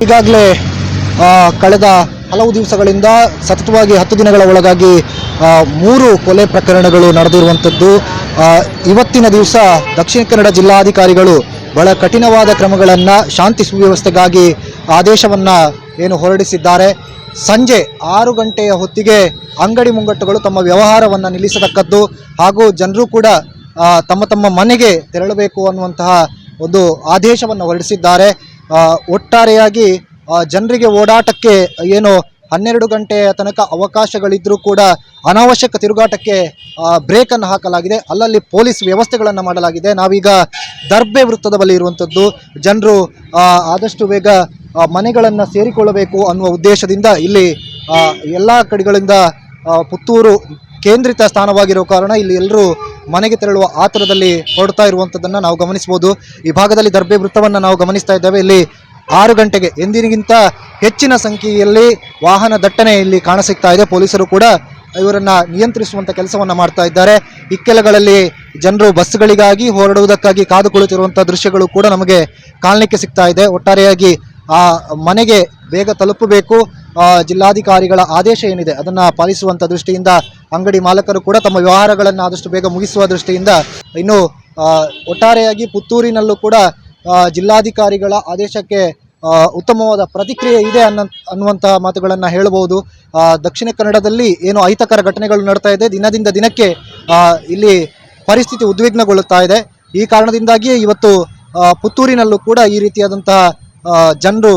ಈಗಾಗಲೇ ಕಳೆದ ಹಲವು ದಿವಸಗಳಿಂದ ಸತತವಾಗಿ 10 ದಿನಗಳ ಒಳಗಾಗಿ 3 ಕೊಲೆ ಪ್ರಕರಣಗಳು ನಡೆದಿರುವಂಥದ್ದು. ಇವತ್ತಿನ ದಿವಸ ದಕ್ಷಿಣ ಕನ್ನಡ ಜಿಲ್ಲಾಧಿಕಾರಿಗಳು ಬಹಳ ಕಠಿಣವಾದ ಕ್ರಮಗಳನ್ನು ಶಾಂತಿ ಸುವ್ಯವಸ್ಥೆಗಾಗಿ ಆದೇಶವನ್ನು ಹೊರಡಿಸಿದ್ದಾರೆ. ಸಂಜೆ 6 ಗಂಟೆಯ ಹೊತ್ತಿಗೆ ಅಂಗಡಿ ಮುಂಗಟ್ಟುಗಳು ತಮ್ಮ ವ್ಯವಹಾರವನ್ನು ನಿಲ್ಲಿಸತಕ್ಕದ್ದು ಹಾಗೂ ಜನರು ಕೂಡ ತಮ್ಮ ತಮ್ಮ ಮನೆಗೆ ತೆರಳಬೇಕು ಅನ್ನುವಂತಹ ಒಂದು ಆದೇಶವನ್ನು ಹೊರಡಿಸಿದ್ದಾರೆ. ಒಟ್ಟಾರೆಯಾಗಿ ಜನರಿಗೆ ಓಡಾಟಕ್ಕೆ 12 ಗಂಟೆಯ ತನಕ ಅವಕಾಶಗಳಿದ್ದರೂ ಕೂಡ ಅನಾವಶ್ಯಕ ತಿರುಗಾಟಕ್ಕೆ ಬ್ರೇಕನ್ನು ಹಾಕಲಾಗಿದೆ. ಅಲ್ಲಲ್ಲಿ ಪೊಲೀಸ್ ವ್ಯವಸ್ಥೆಗಳನ್ನು ಮಾಡಲಾಗಿದೆ. ನಾವೀಗ ದರ್ಬೆ ವೃತ್ತದ ಬಳಿ ಇರುವಂಥದ್ದು. ಜನರು ಆದಷ್ಟು ಬೇಗ ಮನೆಗಳನ್ನು ಸೇರಿಕೊಳ್ಳಬೇಕು ಅನ್ನುವ ಉದ್ದೇಶದಿಂದ ಇಲ್ಲಿ ಎಲ್ಲ ಕಡೆಗಳಿಂದ ಪುತ್ತೂರು ಕೇಂದ್ರಿತ ಸ್ಥಾನವಾಗಿರೋ ಕಾರಣ ಇಲ್ಲಿ ಎಲ್ಲರೂ ಮನೆಗೆ ತೆರಳುವ ಆತರದಲ್ಲಿ ಹೊರಡ್ತಾ ಇರುವಂಥದ್ದನ್ನು ನಾವು ಗಮನಿಸ್ಬೋದು. ಈ ಭಾಗದಲ್ಲಿ ದರ್ಬೆ ವೃತ್ತವನ್ನು ನಾವು ಗಮನಿಸ್ತಾ ಇದ್ದೇವೆ. ಇಲ್ಲಿ 6 ಗಂಟೆಗೆ ಎಂದಿಗಿಂತ ಹೆಚ್ಚಿನ ಸಂಖ್ಯೆಯಲ್ಲಿ ವಾಹನ ದಟ್ಟಣೆ ಇಲ್ಲಿ ಕಾಣಸಿಗ್ತಾ ಇದೆ. ಪೊಲೀಸರು ಕೂಡ ಇವರನ್ನು ನಿಯಂತ್ರಿಸುವಂಥ ಕೆಲಸವನ್ನು ಮಾಡ್ತಾ ಇದ್ದಾರೆ. ಇಕ್ಕೆಲಗಳಲ್ಲಿ ಜನರು ಬಸ್ಗಳಿಗಾಗಿ ಹೊರಡುವುದಕ್ಕಾಗಿ ಕಾದು ಕುಳಿತಿರುವಂಥ ದೃಶ್ಯಗಳು ಕೂಡ ನಮಗೆ ಕಾಣಲಿಕ್ಕೆ ಸಿಗ್ತಾ ಇದೆ. ಒಟ್ಟಾರೆಯಾಗಿ ಆ ಮನೆಗೆ ಬೇಗ ತಲುಪಬೇಕು, ಜಿಲ್ಲಾಧಿಕಾರಿಗಳ ಆದೇಶ ಏನಿದೆ ಅದನ್ನು ಪಾಲಿಸುವಂಥ ದೃಷ್ಟಿಯಿಂದ ಅಂಗಡಿ ಮಾಲಕರು ಕೂಡ ತಮ್ಮ ವ್ಯವಹಾರಗಳನ್ನು ಆದಷ್ಟು ಬೇಗ ಮುಗಿಸುವ ದೃಷ್ಟಿಯಿಂದ ಇನ್ನು ಒಟ್ಟಾರೆಯಾಗಿ ಪುತ್ತೂರಿನಲ್ಲೂ ಕೂಡ ಜಿಲ್ಲಾಧಿಕಾರಿಗಳ ಆದೇಶಕ್ಕೆ ಉತ್ತಮವಾದ ಪ್ರತಿಕ್ರಿಯೆ ಇದೆ ಅನ್ನುವಂತಹ ಮಾತುಗಳನ್ನು ಹೇಳಬಹುದು. ದಕ್ಷಿಣ ಕನ್ನಡದಲ್ಲಿ ಅಹಿತಕರ ಘಟನೆಗಳು ನಡ್ತಾ ಇದೆ. ದಿನದಿಂದ ದಿನಕ್ಕೆ ಇಲ್ಲಿ ಪರಿಸ್ಥಿತಿ ಉದ್ವಿಗ್ನಗೊಳ್ಳುತ್ತಾ ಇದೆ. ಈ ಕಾರಣದಿಂದಾಗಿಯೇ ಇವತ್ತು ಪುತ್ತೂರಿನಲ್ಲೂ ಕೂಡ ಈ ರೀತಿಯಾದಂತಹ ಜನರು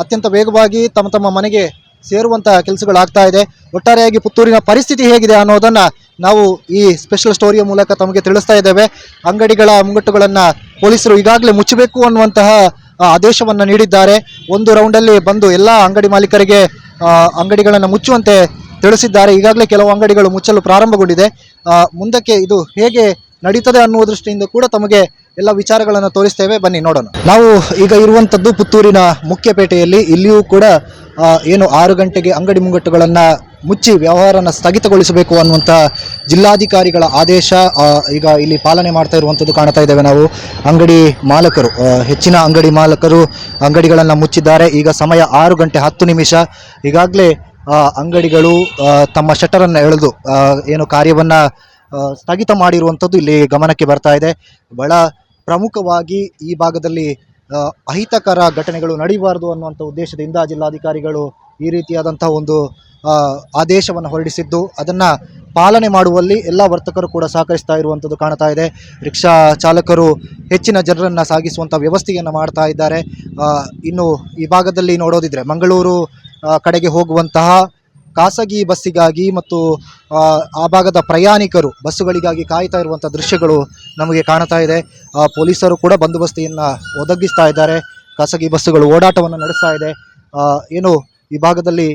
ಅತ್ಯಂತ ವೇಗವಾಗಿ ತಮ್ಮ ತಮ್ಮ ಮನೆಗೆ ಸೇರುವಂಥ ಕೆಲಸಗಳಾಗ್ತಾ ಇದೆ. ಒಟ್ಟಾರೆಯಾಗಿ ಪುತ್ತೂರಿನ ಪರಿಸ್ಥಿತಿ ಹೇಗಿದೆ ಅನ್ನೋದನ್ನು ನಾವು ಈ ಸ್ಪೆಷಲ್ ಸ್ಟೋರಿಯ ಮೂಲಕ ತಮಗೆ ತಿಳಿಸ್ತಾ ಇದ್ದೇವೆ. ಅಂಗಡಿಗಳ ಮುಂಗಟ್ಟುಗಳನ್ನು ಪೊಲೀಸರು ಈಗಾಗಲೇ ಮುಚ್ಚಬೇಕು ಅನ್ನುವಂತಹ ಆದೇಶವನ್ನು ನೀಡಿದ್ದಾರೆ. ಒಂದು ರೌಂಡಲ್ಲಿ ಬಂದು ಎಲ್ಲ ಅಂಗಡಿ ಮಾಲೀಕರಿಗೆ ಅಂಗಡಿಗಳನ್ನು ಮುಚ್ಚುವಂತೆ ತಿಳಿಸಿದ್ದಾರೆ. ಈಗಾಗಲೇ ಕೆಲವು ಅಂಗಡಿಗಳು ಮುಚ್ಚಲು ಪ್ರಾರಂಭಗೊಂಡಿದೆ. ಮುಂದಕ್ಕೆ ಇದು ಹೇಗೆ ನಡೀತದೆ ಅನ್ನುವ ದೃಷ್ಟಿಯಿಂದ ಕೂಡ ತಮಗೆ ಎಲ್ಲ ವಿಚಾರಗಳನ್ನು ತೋರಿಸ್ತೇವೆ, ಬನ್ನಿ ನೋಡೋಣ. ನಾವು ಈಗ ಇರುವಂಥದ್ದು ಪುತ್ತೂರಿನ ಮುಖ್ಯಪೇಟೆಯಲ್ಲಿ. ಇಲ್ಲಿಯೂ ಕೂಡ 6 ಗಂಟೆಗೆ ಅಂಗಡಿ ಮುಂಗಟ್ಟುಗಳನ್ನು ಮುಚ್ಚಿ ವ್ಯವಹಾರನ ಸ್ಥಗಿತಗೊಳಿಸಬೇಕು ಅನ್ನುವಂಥ ಜಿಲ್ಲಾಧಿಕಾರಿಗಳ ಆದೇಶ ಈಗ ಇಲ್ಲಿ ಪಾಲನೆ ಮಾಡ್ತಾ ಇರುವಂಥದ್ದು ಕಾಣ್ತಾ ಇದ್ದೇವೆ ನಾವು. ಅಂಗಡಿ ಮಾಲಕರು, ಹೆಚ್ಚಿನ ಅಂಗಡಿ ಮಾಲಕರು ಅಂಗಡಿಗಳನ್ನು ಮುಚ್ಚಿದ್ದಾರೆ. ಈಗ ಸಮಯ 6 ಗಂಟೆ 10 ನಿಮಿಷ. ಈಗಾಗಲೇ ಅಂಗಡಿಗಳು ತಮ್ಮ ಶಟರನ್ನು ಎಳೆದು ಕಾರ್ಯವನ್ನು ಸ್ಥಗಿತ ಮಾಡಿರುವಂಥದ್ದು ಇಲ್ಲಿ ಗಮನಕ್ಕೆ ಬರ್ತಾ ಇದೆ. ಬಹಳ ಪ್ರಮುಖವಾಗಿ ಈ ಭಾಗದಲ್ಲಿ ಅಹಿತಕರ ಘಟನೆಗಳು ನಡೆಯಬಾರದು ಅನ್ನುವಂಥ ಉದ್ದೇಶದಿಂದ ಜಿಲ್ಲಾಧಿಕಾರಿಗಳು ಈ ರೀತಿಯಾದಂಥ ಒಂದು ಆದೇಶವನ್ನು ಹೊರಡಿಸಿದ್ದು ಅದನ್ನು ಪಾಲನೆ ಮಾಡುವಲ್ಲಿ ಎಲ್ಲ ವರ್ತಕರು ಕೂಡ ಸಹಕರಿಸ್ತಾ ಇರುವಂಥದ್ದು ಕಾಣ್ತಾ ಇದೆ. ರಿಕ್ಷಾ ಚಾಲಕರು ಹೆಚ್ಚಿನ ಜನರನ್ನು ಸಾಗಿಸುವಂಥ ವ್ಯವಸ್ಥೆಯನ್ನು ಮಾಡ್ತಾ ಇದ್ದಾರೆ. ಇನ್ನು ಈ ಭಾಗದಲ್ಲಿ ನೋಡೋದಿದ್ರೆ ಮಂಗಳೂರು ಕಡೆಗೆ ಹೋಗುವಂತಹ ಖಾಸಗಿ ಬಸ್ಸಿಗಾಗಿ ಮತ್ತು ಆ ಭಾಗದ ಪ್ರಯಾಣಿಕರು ಬಸ್ಸುಗಳಿಗಾಗಿ ಕಾಯ್ತಾ ಇರುವಂಥ ದೃಶ್ಯಗಳು ನಮಗೆ ಕಾಣ್ತಾ ಇದೆ. ಪೊಲೀಸರು ಕೂಡ ಬಂದೋಬಸ್ತಿಯನ್ನು ಒದಗಿಸ್ತಾ ಇದ್ದಾರೆ. ಖಾಸಗಿ ಬಸ್ಸುಗಳು ಓಡಾಟವನ್ನು ನಡೆಸ್ತಾ ಇದೆ. ಈ ಭಾಗದಲ್ಲಿ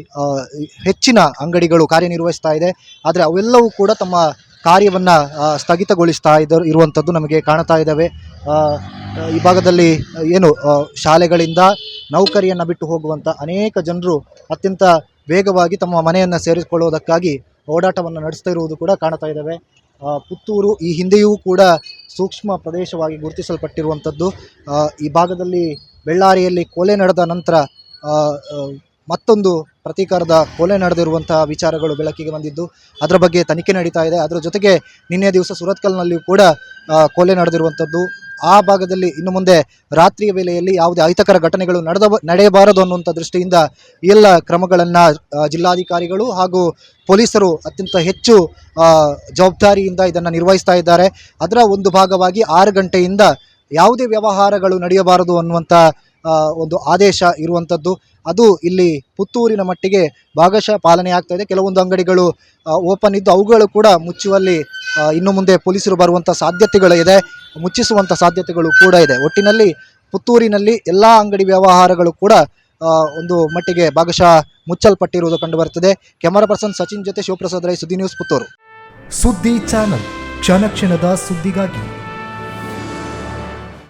ಹೆಚ್ಚಿನ ಅಂಗಡಿಗಳು ಕಾರ್ಯನಿರ್ವಹಿಸ್ತಾ ಇದೆ. ಆದರೆ ಅವೆಲ್ಲವೂ ಕೂಡ ತಮ್ಮ ಕಾರ್ಯವನ್ನು ಸ್ಥಗಿತಗೊಳಿಸ್ತಾ ಇರುವಂಥದ್ದು ನಮಗೆ ಕಾಣ್ತಾ ಇದ್ದಾವೆ. ಈ ಭಾಗದಲ್ಲಿ ಶಾಲೆಗಳಿಂದ ನೌಕರಿಯನ್ನು ಬಿಟ್ಟು ಹೋಗುವಂಥ ಅನೇಕ ಜನರು ಅತ್ಯಂತ ವೇಗವಾಗಿ ತಮ್ಮ ಮನೆಯನ್ನು ಸೇರಿಸಿಕೊಳ್ಳುವುದಕ್ಕಾಗಿ ಓಡಾಟವನ್ನು ನಡೆಸ್ತಾ ಇರುವುದು ಕೂಡ ಕಾಣ್ತಾ ಇದ್ದಾವೆ. ಪುತ್ತೂರು ಈ ಹಿಂದೆಯೂ ಕೂಡ ಸೂಕ್ಷ್ಮ ಪ್ರದೇಶವಾಗಿ ಗುರುತಿಸಲ್ಪಟ್ಟಿರುವಂಥದ್ದು. ಈ ಭಾಗದಲ್ಲಿ ಬೆಳ್ಳಾರಿಯಲ್ಲಿ ಕೊಲೆ ನಡೆದ ನಂತರ ಮತ್ತೊಂದು ಪ್ರತೀಕಾರದ ಕೊಲೆ ನಡೆದಿರುವಂತಹ ವಿಚಾರಗಳು ಬೆಳಕಿಗೆ ಬಂದಿದ್ದು ಅದರ ಬಗ್ಗೆ ತನಿಖೆ ನಡೀತಾ ಇದೆ. ಅದರ ಜೊತೆಗೆ ನಿನ್ನೆ ದಿವಸ ಸುರತ್ಕಲ್ನಲ್ಲಿಯೂ ಕೂಡ ಕೊಲೆ ನಡೆದಿರುವಂಥದ್ದು. ಆ ಭಾಗದಲ್ಲಿ ಇನ್ನು ಮುಂದೆ ರಾತ್ರಿಯ ವೇಳೆಯಲ್ಲಿ ಯಾವುದೇ ಅಹಿತಕರ ಘಟನೆಗಳು ನಡೆಯಬಾರದು ಅನ್ನುವಂಥ ದೃಷ್ಟಿಯಿಂದ ಎಲ್ಲ ಕ್ರಮಗಳನ್ನು ಜಿಲ್ಲಾಧಿಕಾರಿಗಳು ಹಾಗೂ ಪೊಲೀಸರು ಅತ್ಯಂತ ಹೆಚ್ಚು ಜವಾಬ್ದಾರಿಯಿಂದ ಇದನ್ನು ನಿರ್ವಹಿಸ್ತಾ ಇದ್ದಾರೆ. ಅದರ ಒಂದು ಭಾಗವಾಗಿ 6 ಗಂಟೆಯಿಂದ ಯಾವುದೇ ವ್ಯವಹಾರಗಳು ನಡೆಯಬಾರದು ಅನ್ನುವಂಥ ಒಂದು ಆದೇಶ ಇರುವಂಥದ್ದು. ಅದು ಇಲ್ಲಿ ಪುತ್ತೂರಿನ ಮಟ್ಟಿಗೆ ಭಾಗಶಃ ಪಾಲನೆ ಆಗ್ತಾ ಇದೆ. ಕೆಲವೊಂದು ಅಂಗಡಿಗಳು ಓಪನ್ ಇದ್ದು ಅವುಗಳು ಕೂಡ ಮುಚ್ಚುವಲ್ಲಿ ಇನ್ನು ಮುಂದೆ ಪೊಲೀಸರು ಬರುವಂಥ ಸಾಧ್ಯತೆಗಳಿದೆ, ಮುಚ್ಚಿಸುವಂಥ ಸಾಧ್ಯತೆಗಳು ಕೂಡ ಇದೆ. ಒಟ್ಟಿನಲ್ಲಿ ಪುತ್ತೂರಿನಲ್ಲಿ ಎಲ್ಲ ಅಂಗಡಿ ವ್ಯವಹಾರಗಳು ಕೂಡ ಒಂದು ಮಟ್ಟಿಗೆ ಭಾಗಶಃ ಮುಚ್ಚಲ್ಪಟ್ಟಿರುವುದು ಕಂಡುಬರುತ್ತದೆ. ಕ್ಯಾಮರಾ ಪರ್ಸನ್ ಸಚಿನ್ ಜೊತೆ ಶಿವಪ್ರಸಾದ್ ರೈ, ಸುದ್ದಿ ನ್ಯೂಸ್, ಪುತ್ತೂರು. ಸುದ್ದಿ ಚಾನಲ್, ಕ್ಷಣ ಕ್ಷಣದ ಸುದ್ದಿಗಾಗಿ.